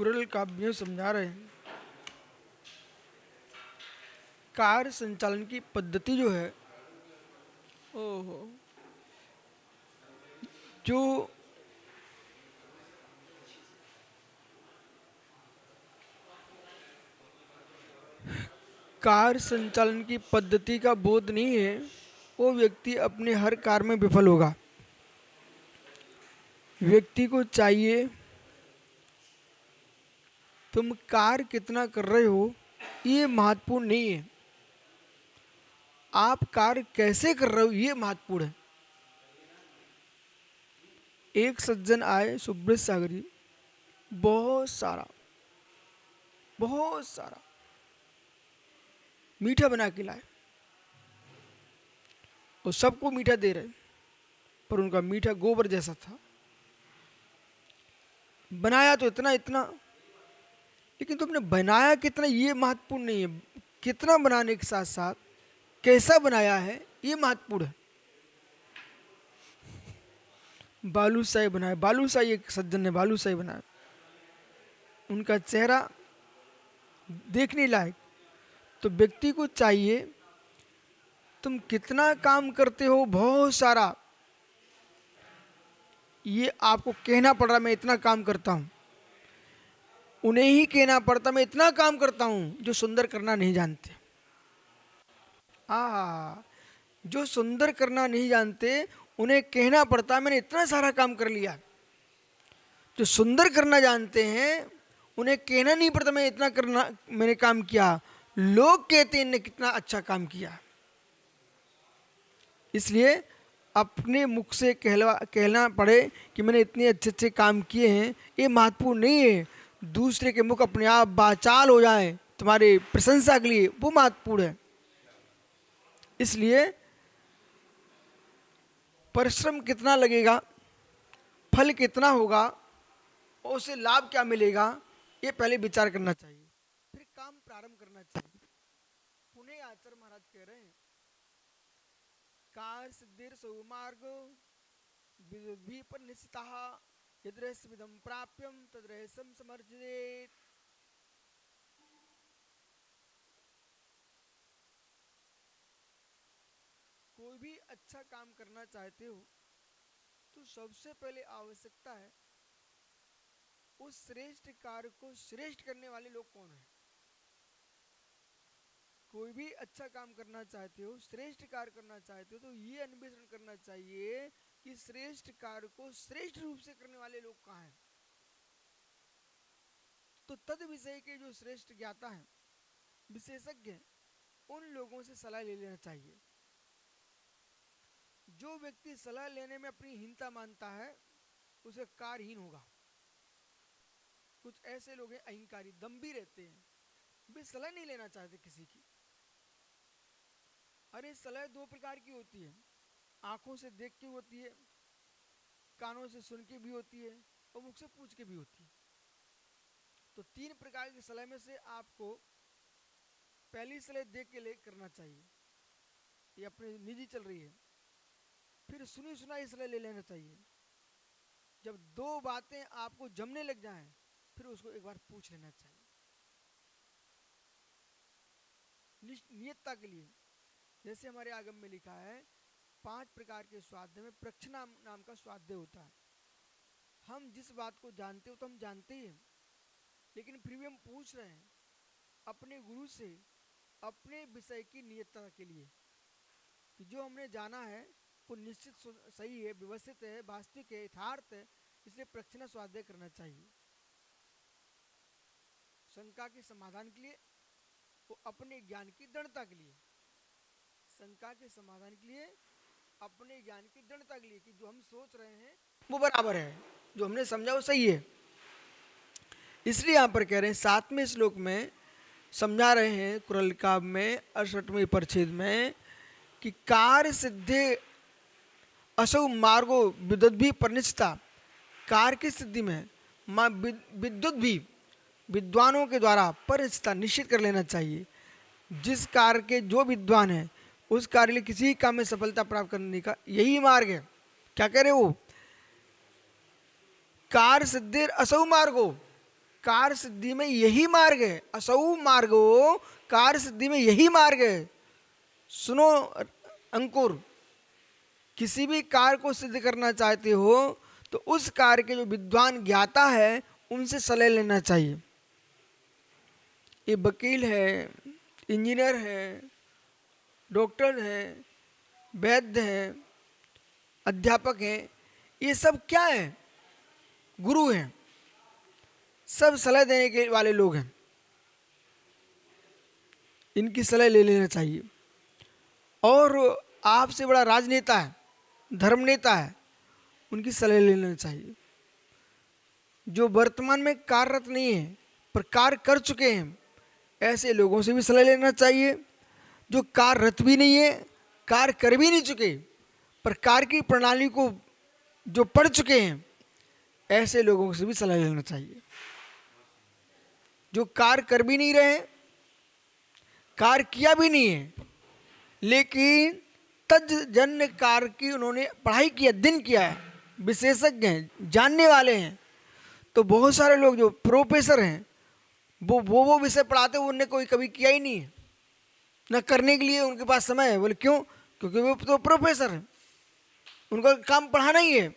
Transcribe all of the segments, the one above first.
कुरल काव्य में समझा रहे हैं कार्य संचालन की पद्धति जो है, ओहो, जो कार्य संचालन की पद्धति का बोध नहीं है वो व्यक्ति अपने हर कार्य में विफल होगा। व्यक्ति को चाहिए तुम कार्य कितना कर रहे हो ये महत्वपूर्ण नहीं है, आप कार्य कैसे कर रहे हो ये महत्वपूर्ण है। एक सज्जन आए सुब्रत सागरी, बहुत सारा मीठा बना के लाए और सबको मीठा दे रहे, पर उनका मीठा गोबर जैसा था। बनाया तो इतना इतना, लेकिन तुमने बनाया कितना ये महत्वपूर्ण नहीं है, कितना बनाने के साथ साथ कैसा बनाया है ये महत्वपूर्ण है। बालूशाही बनाया, बालूशाही एक सज्जन ने बालूशाही बनाया, उनका चेहरा देखने लायक। तो व्यक्ति को चाहिए तुम कितना काम करते हो, बहुत सारा, ये आपको कहना पड़ रहा मैं इतना काम करता हूं, उन्हें ही कहना पड़ता मैं इतना काम करता हूं जो सुंदर करना नहीं जानते। जो सुंदर करना नहीं जानते उन्हें कहना पड़ता मैंने इतना सारा काम कर लिया। जो सुंदर करना जानते हैं उन्हें कहना नहीं पड़ता मैं इतना करना मैंने काम किया, लोग कहते हैं इन्होंने कितना अच्छा काम किया। इसलिए अपने मुख से कहना पड़े कि मैंने इतने अच्छे अच्छे काम किए हैं ये महत्वपूर्ण नहीं है, दूसरे के मुख अपने आप बाचाल हो जाए तुम्हारे प्रशंसा के लिए वो महत्वपूर्ण है। इसलिए परिश्रम कितना लगेगा, फल कितना होगा और उससे लाभ क्या मिलेगा ये पहले विचार करना चाहिए, फिर काम प्रारंभ करना चाहिए। पुणे आचार्य महाराज कह रहे हैं कार्य सिद्धिर सौमार्ग विपन्निसितः यद्रहस्यविदं प्राप्यं तद्रहस्यं समर्जयेत्। कोई भी अच्छा काम करना चाहते हो तो सबसे पहले आवश्यकता है उस श्रेष्ठ कार्य को श्रेष्ठ करने वाले लोग कौन है। कोई भी अच्छा काम करना चाहते हो, श्रेष्ठ कार्य करना चाहते हो तो ये अन्वेषण करना चाहिए कि श्रेष्ठ कार्य को श्रेष्ठ रूप से करने वाले लोग कहाँ हैं। तो तद विषय के जो श्रेष्ठ ज्ञाता हैं, विशेषज्ञ हैं, उन लोगों से सलाह ले लेना चाहिए। जो व्यक्ति सलाह लेने में अपनी हीनता मानता है उसे कार्यहीन होगा। कुछ ऐसे लोग हैं अहंकारी, दम्भी रहते हैं, वे सलाह नहीं लेना चाहते किसी की। अरे सलाह दो प्रकार की होती है, आंखों से देख के होती है, कानों से सुन के भी होती है और मुख से पूछ के भी होती है। तो तीन प्रकार की सलाह में से आपको पहली सलाह देख के ले करना चाहिए, ये अपनी निजी चल रही है। फिर सुनी सुनाई सलाह ले लेना चाहिए। जब दो बातें आपको जमने लग जाएं फिर उसको एक बार पूछ लेना चाहिए नियतता के लिए। जैसे हमारे आगम में लिखा है 5 प्रकार के स्वाध्याय में प्रक्षना नाम का स्वाध्याय होता है। हम जिस बात को जानते हो तो हम जानते ही हैं, लेकिन फिर भी हम पूछ रहे हैं अपने गुरु से अपने विषय की नियतता के लिए कि जो हमने जाना है वो निश्चित सही है, व्यवस्थित है, वास्तविक है, यथार्थ है। इसलिए प्रक्षना स्वाध्याय करना चाहिए शंका के समाधान के लिए, वो अपने ज्ञान की दृढ़ता के लिए। शंका के समाधान के लिए, अपने ज्ञान की दृढ़ता के लिए कि जो हम सोच रहे हैं वो बराबर है, जो हमने समझा वो सही है। इसलिए यहां पर कह रहे हैं 7वें श्लोक में समझा रहे हैं कुरल काव्य में 68वें परिच्छेद में कि कार्य सिद्धे असौ मार्गो विद्युत भी परिनिष्ठा। कार्य की सिद्धि में विद्युत भी विद्वानों के द्वारा परिनिष्ठा निश्चित कर लेना चाहिए। जिस कार्य के जो विद्वान है उस कार्य लिए किसी काम में सफलता प्राप्त करने का यही मार्ग है। क्या कह रहे वो, कार्य सिद्धिर असौ मार्गो, कार्य सिद्धि में यही मार्ग है, असौ मार्गो कार्य सिद्धि में यही मार्ग है। सुनो अंकुर, किसी भी कार्य को सिद्ध करना चाहते हो तो उस कार्य के जो विद्वान ज्ञाता है उनसे सलाह लेना चाहिए। ये वकील है, इंजीनियर है, डॉक्टर है, वैद्य है, अध्यापक है, ये सब क्या है? गुरु हैं, सब सलाह देने के वाले लोग हैं। इनकी सलाह ले लेना चाहिए। और आपसे बड़ा राजनेता है, धर्म नेता है, उनकी सलाह ले लेना चाहिए। जो वर्तमान में कार्यरत नहीं है पर कार्य कर चुके हैं, ऐसे लोगों से भी सलाह लेना चाहिए। जो कार्यरत भी नहीं है, कार्य कर भी नहीं चुके, पर कार्य की प्रणाली को जो पढ़ चुके हैं, ऐसे लोगों से भी सलाह लेना चाहिए। जो कार्य कर भी नहीं रहे, कार्य किया भी नहीं है, लेकिन तज्जन्य कार्य की उन्होंने पढ़ाई की, अध्ययन किया है, विशेषज्ञ हैं, जानने वाले हैं। तो बहुत सारे लोग जो प्रोफेसर हैं, वो विषय पढ़ाते हैं, उन्होंने कोई कभी किया ही नहीं है, न करने के लिए उनके पास समय है। बोले क्यों? क्योंकि वो तो प्रोफेसर हैं, उनका काम पढ़ाना ही है।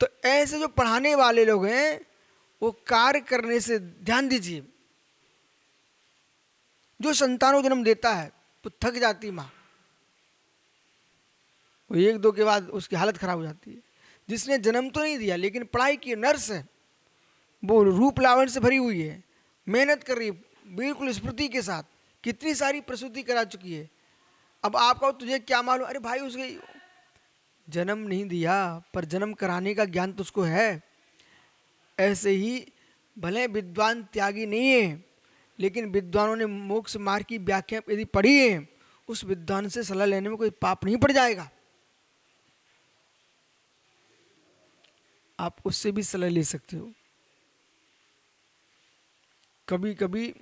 तो ऐसे जो पढ़ाने वाले लोग हैं, वो कार्य करने से ध्यान दीजिए। जो संतानों जन्म देता है तो थक जाती माँ, वो एक दो के बाद उसकी हालत खराब हो जाती है। जिसने जन्म तो नहीं दिया लेकिन पढ़ाई की, नर्स है, वो रूप लावण्य से भरी हुई है, मेहनत कर रही है बिल्कुल स्फूर्ति के साथ, कितनी सारी प्रसूति करा चुकी है। अब आपका तुझे क्या मालूम? अरे भाई, उसके जन्म नहीं दिया पर जन्म कराने का ज्ञान तो उसको है। ऐसे ही भले विद्वान त्यागी नहीं है, लेकिन विद्वानों ने मोक्ष मार्ग की व्याख्या यदि पढ़ी है, उस विद्वान से सलाह लेने में कोई पाप नहीं पड़ जाएगा। आप उससे भी सलाह ले सकते हो। कभी कभी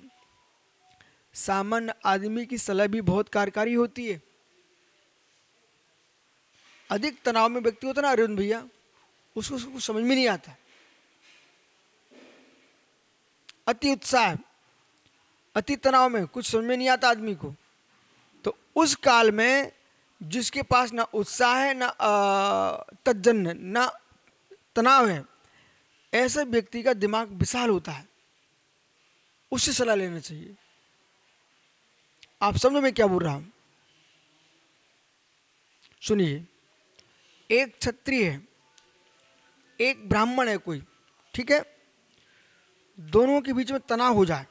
सामान्य आदमी की सलाह भी बहुत कार्यकारी होती है। अधिक तनाव में व्यक्ति होता ना अरविंद भैया, उसको कुछ समझ में नहीं आता, अति उत्साह, अति तनाव में कुछ समझ में नहीं आता आदमी को। तो उस काल में जिसके पास ना उत्साह है, ना तज्जन्य, ना तनाव है, ऐसे व्यक्ति का दिमाग विशाल होता है, उससे सलाह लेना चाहिए। आप समझो मैं क्या बोल रहा हूं? सुनिए, एक क्षत्रिय है, एक ब्राह्मण है कोई, ठीक है? दोनों के बीच में तनाव हो जाए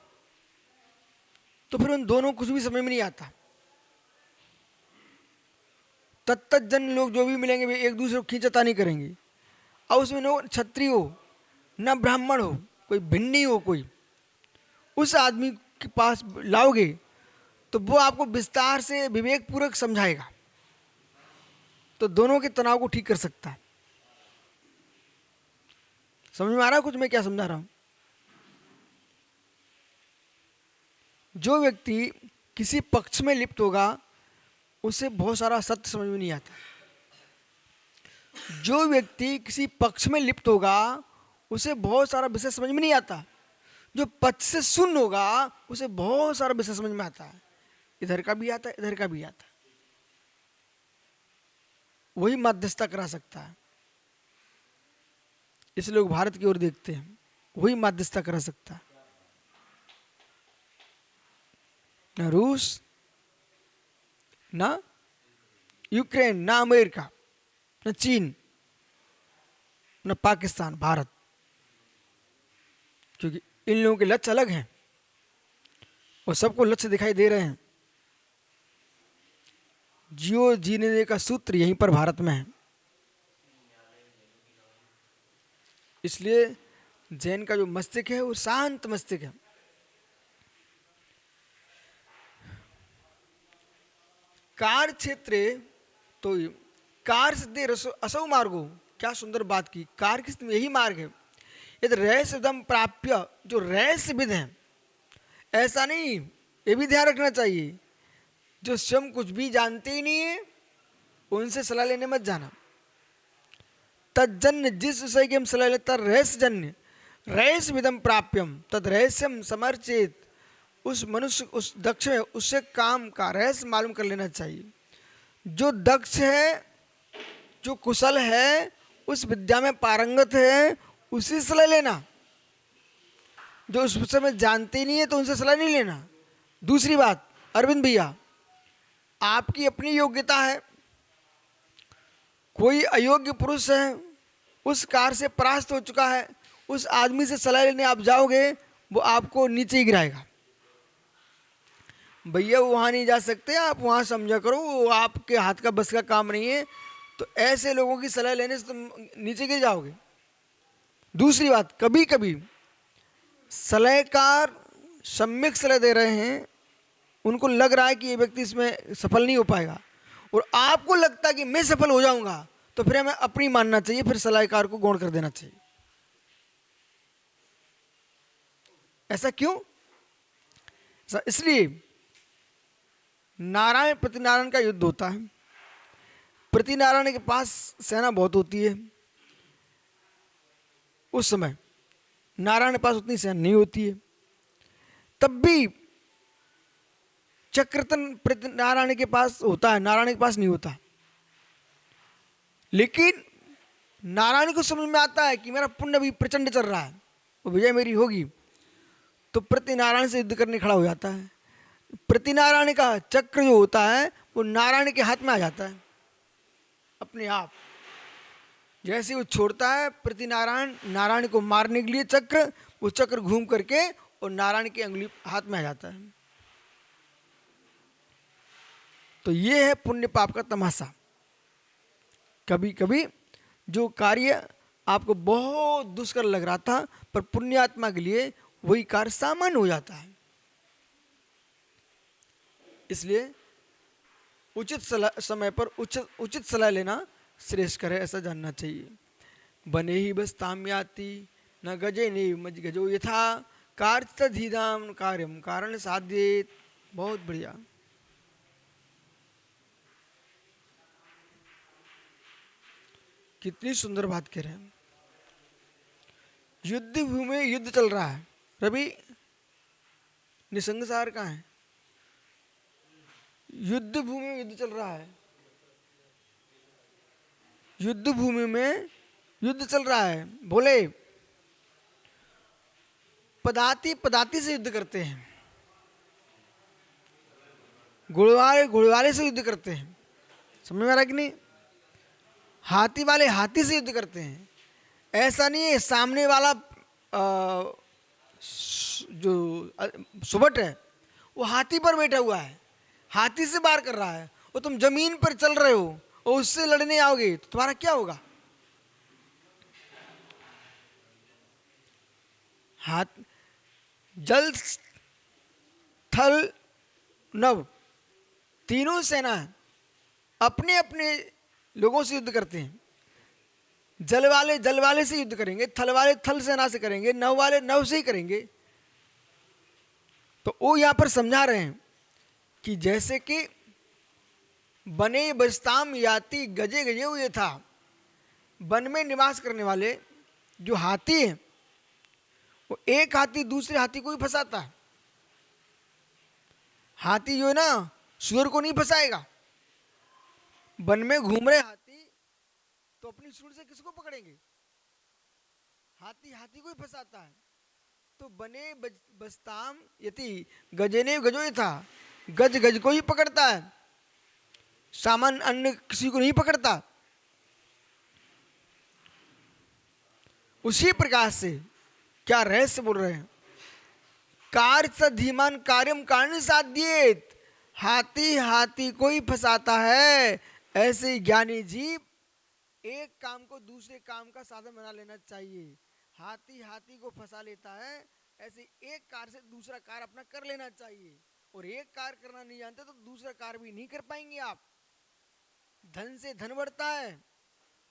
तो फिर उन दोनों को कुछ भी समझ में नहीं आता। तत्तजन लोग जो भी मिलेंगे वे एक दूसरे को खींचतानी करेंगे। और उसमें न क्षत्रिय हो न ब्राह्मण हो, कोई भिन्नी हो, कोई उस आदमी के पास लाओगे तो वो आपको विस्तार से विवेक पूर्वक समझाएगा, तो दोनों के तनाव को ठीक कर सकता है। समझ में आ रहा है कुछ मैं क्या समझा रहा हूं? जो व्यक्ति किसी पक्ष में लिप्त होगा उसे बहुत सारा सत्य समझ में नहीं आता। जो व्यक्ति किसी पक्ष में लिप्त होगा उसे बहुत सारा विषय समझ में नहीं आता। जो पक्ष से शून्य होगा उसे बहुत सारा विषय समझ में आता है, इधर का भी आता है, इधर का भी आता है। वही मध्यस्थता करा सकता है। इसलिए लोग भारत की ओर देखते हैं, वही मध्यस्थता करा सकता है। न रूस, न यूक्रेन, न अमेरिका, न चीन, न पाकिस्तान, भारत। क्योंकि इन लोगों के लक्ष्य अलग हैं और सबको लक्ष्य दिखाई दे रहे हैं। जियो जीने का सूत्र यहीं पर भारत में है। इसलिए जैन का जो मस्तिष्क है वो शांत मस्तिष्क है। कार्य क्षेत्र तो कार्य सिद्धि असौ मार्गो, क्या सुंदर बात की। कार्य की स्थिति में यही मार्ग है। यदि रहस्यदम प्राप्य, जो रहस्य विद है, ऐसा नहीं, ये भी ध्यान रखना चाहिए, जो स्वयं कुछ भी जानते ही नहीं है उनसे सलाह लेने मत जाना। तज्जन्य, जिस विषय की हम सलाह लेते हैं रहस्यजन्य, रहस्यमिदं प्राप्यम तद रहस्यम समर्चित। उस मनुष्य, उस दक्ष है, उससे काम का रहस्य मालूम कर लेना चाहिए। जो दक्ष है, जो कुशल है, उस विद्या में पारंगत है, उसी से सलाह लेना। जो उस समय जानते ही नहीं है तो उनसे सलाह नहीं लेना। दूसरी बात, अरविंद भैया, आपकी अपनी योग्यता है, कोई अयोग्य पुरुष है, उस कार से परास्त हो चुका है, उस आदमी से सलाह लेने आप जाओगे, वो आपको नीचे ही गिराएगा। भैया वहाँ नहीं जा सकते, आप वहाँ समझा करो, वो आपके हाथ का बस का काम नहीं है। तो ऐसे लोगों की सलाह लेने से तुम नीचे गिर जाओगे। दूसरी बात, कभी कभी सलाहकार सम्यक सलाह दे रहे हैं, उनको लग रहा है कि ये व्यक्ति इसमें सफल नहीं हो पाएगा, और आपको लगता है कि मैं सफल हो जाऊंगा, तो फिर हमें अपनी मानना चाहिए, फिर सलाहकार को गौण कर देना चाहिए। ऐसा क्यों? इसलिए नारायण प्रतिनारायण का युद्ध होता है। प्रतिनारायण के पास सेना बहुत होती है, उस समय नारायण के पास उतनी सेना नहीं होती है। तब भी चक्रतन प्रतिनारायण के पास होता है, नारायण के पास नहीं होता। लेकिन नारायण को समझ में आता है कि मेरा पुण्य भी प्रचंड चल रहा है, वो विजय मेरी होगी, तो प्रतिनारायण से युद्ध करने खड़ा हो जाता है। प्रतिनारायण का चक्र जो होता है वो नारायण के हाथ में आ जाता है अपने आप। जैसे वो छोड़ता है प्रतिनारायण नारायण को मारने के लिए चक्र, वो चक्र घूम करके और नारायण की अंगुली हाथ में आ जाता है। तो ये है पुण्य पाप का तमाशा। कभी कभी जो कार्य आपको बहुत दुष्कर लग रहा था, पर पुण्यात्मा के लिए वही कार्य सामान्य हो जाता है। इसलिए उचित समय पर उचित सलाह लेना श्रेष्ठ है, ऐसा जानना चाहिए। बने ही बस ताम्याति न गजे ने मज गजो यथा कार्तधीदाम कार्यम कारण साध्य। बहुत बढ़िया। कितनी सुंदर बात कह रहे हैं। युद्ध भूमि में युद्ध चल रहा है। रवि, निसंग सार कहाँ है? युद्ध भूमि में युद्ध चल रहा है, युद्ध भूमि में युद्ध चल रहा है। बोले पदाती पदाती से युद्ध करते हैं, घोड़वाले घोड़वाले से युद्ध करते हैं, समझ में आ रहा कि नहीं? हाथी वाले हाथी से युद्ध करते हैं। ऐसा नहीं है सामने वाला जो सुबट है वो हाथी पर बैठा हुआ है, हाथी से वार कर रहा है, और तुम जमीन पर चल रहे हो और उससे लड़ने आओगे तो तुम्हारा क्या होगा? हाथ जल थल नभ तीनों सेना अपने अपने लोगों से युद्ध करते हैं। जल वाले से युद्ध करेंगे, थल वाले थल सेना से करेंगे, नव वाले नव से ही करेंगे। तो वो यहां पर समझा रहे हैं कि जैसे कि बने बस्ताम याति गजे गजे हुए था, वन में निवास करने वाले जो हाथी है, वो एक हाथी दूसरे हाथी को ही फंसाता है। हाथी जो है ना, सूअर को नहीं फंसाएगा। वन में घूम रहे हाथी तो अपनी सूंड से किसको पकड़ेंगे? हाथी हाथी को ही फंसाता है। तो बने बस्ताम यति गजेने गजो था, गज गज को ही पकड़ता है, सामान्य अन्य किसी को नहीं पकड़ता। उसी प्रकार से क्या रहस्य बोल रहे हैं? कार्य सधीमान कार्यम कारण साध्येत, हाथी हाथी को ही फंसाता है। ऐसे ज्ञानी जीव एक काम को दूसरे काम का साधन बना लेना चाहिए। हाथी हाथी को फंसा लेता है, ऐसे एक कार से दूसरा कार अपना कर लेना चाहिए। और एक कार करना नहीं जानते तो दूसरा कार भी नहीं कर पाएंगे आप। धन से धन बढ़ता है,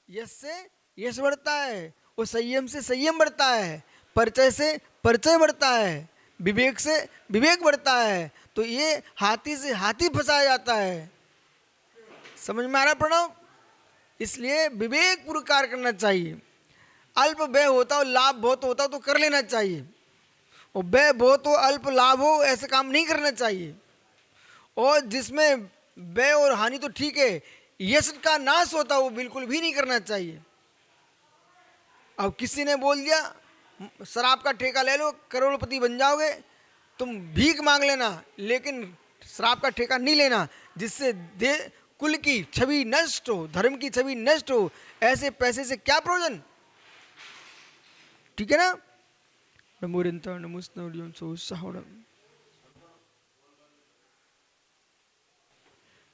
यश से यश बढ़ता है, और संयम से संयम बढ़ता है, परिचय से परिचय बढ़ता है, विवेक से विवेक बढ़ता है। तो ये हाथी से हाथी फंसाया जाता है। समझ में आ रहा प्रणव? इसलिए विवेक पूर्वक कार्य करना चाहिए। अल्प व्यय होता हो लाभ बहुत होता हो तो कर लेना चाहिए, और व्यय बहुत हो अल्प लाभ हो ऐसे काम नहीं करना चाहिए। और जिसमें व्यय और हानि तो ठीक है, यश का नाश होता वो बिल्कुल भी नहीं करना चाहिए। अब किसी ने बोल दिया शराब का ठेका ले लो करोड़पति बन जाओगे, तुम भीख मांग लेना लेकिन शराब का ठेका नहीं लेना, जिससे दे कुल की छवि नष्ट हो, धर्म की छवि नष्ट हो, ऐसे पैसे से क्या प्रयोजन। ठीक है ना।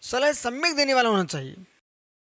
सलाह सम्यक देने वाला होना चाहिए।